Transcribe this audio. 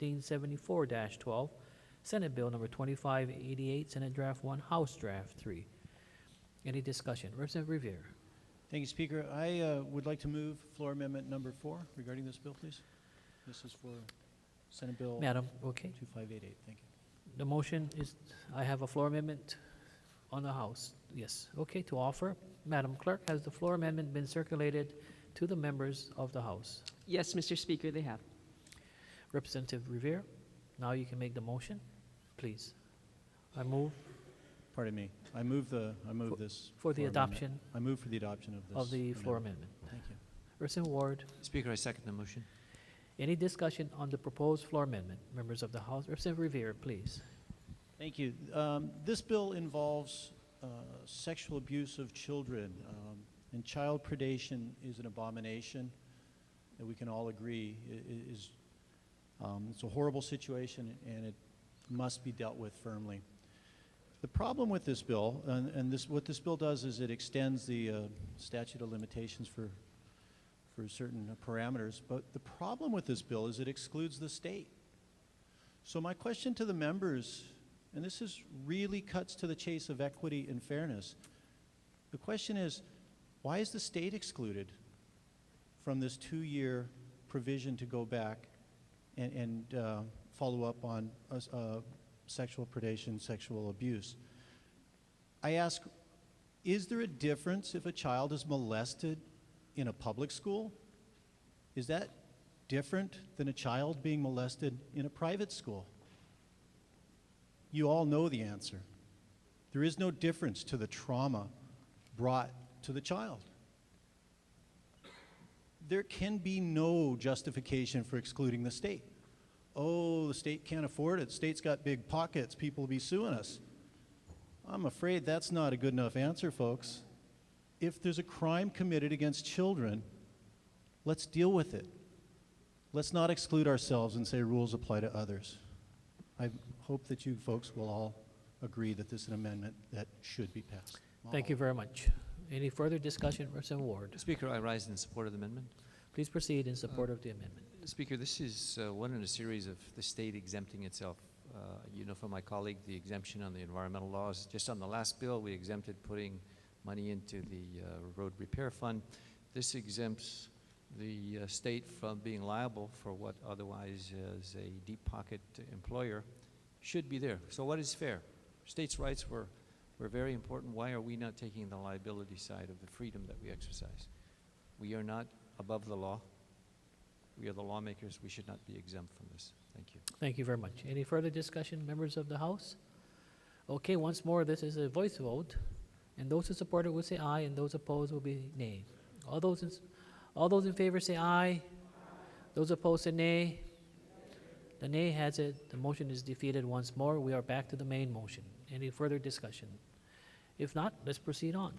1574-12, Senate Bill number 2588, Senate Draft 1, House Draft 3. Any discussion? Representative Revere. Thank you, Speaker. I would like to move floor amendment number 4 regarding this bill, please. This is for Senate Bill Madam, okay. 2588. Thank you. The motion is, I have a floor amendment on the House. Yes, okay, to offer. Madam Clerk, has the floor amendment been circulated to the members of the House? Yes, Mr. Speaker, they have. Representative Revere, now you can make the motion, please. I move Pardon me. I move this for the floor adoption amendment. I move for the adoption of this of the floor amendment. Thank you. Representative Ward, Speaker, I second the motion. any discussion on the proposed floor amendment? Members of the House, Representative Revere, please. Thank you. This bill involves sexual abuse of children, and child predation is an abomination that we can all agree is it's a horrible situation, and it must be dealt with firmly. The problem with this bill, what this bill does is it extends the statute of limitations for certain parameters, but the problem with this bill is it excludes the state. So my question to the members, and this is really cuts to the chase of equity and fairness, the question is, why is the state excluded from this 2-year provision to go back and follow up on sexual predation, sexual abuse? I ask, is there a difference if a child is molested in a public school? Is that different than a child being molested in a private school? You all know the answer. There is no difference to the trauma brought to the child. There can be no justification for excluding the state. Oh, the state can't afford it. The state's got big pockets. People will be suing us. I'm afraid that's not a good enough answer, folks. If there's a crime committed against children, let's deal with it. Let's not exclude ourselves and say rules apply to others. I hope that you folks will all agree that this is an amendment that should be passed. Thank you very much. Any further discussion? Representative Ward, Speaker, I rise in support of the amendment. please proceed in support of the amendment. Speaker, this is one in a series of the state exempting itself. You know from my colleague the exemption on the environmental laws. Just on the last bill, we exempted putting money into the road repair fund. This exempts the state from being liable for what otherwise is a deep pocket employer should be there. So what is fair? States' rights were very important. Why are we not taking the liability side of the freedom that we exercise? We are not above the law. We are the lawmakers. We should not be exempt from this. Thank you. Thank you very much. Any further discussion, members of the House? Okay, once more, this is a voice vote, and those who support it will say aye, and those opposed will be nay. All those in favor say aye. Those opposed say nay. The nay has it. The motion is defeated once more. We are back to the main motion. Any further discussion? If not, let's proceed on.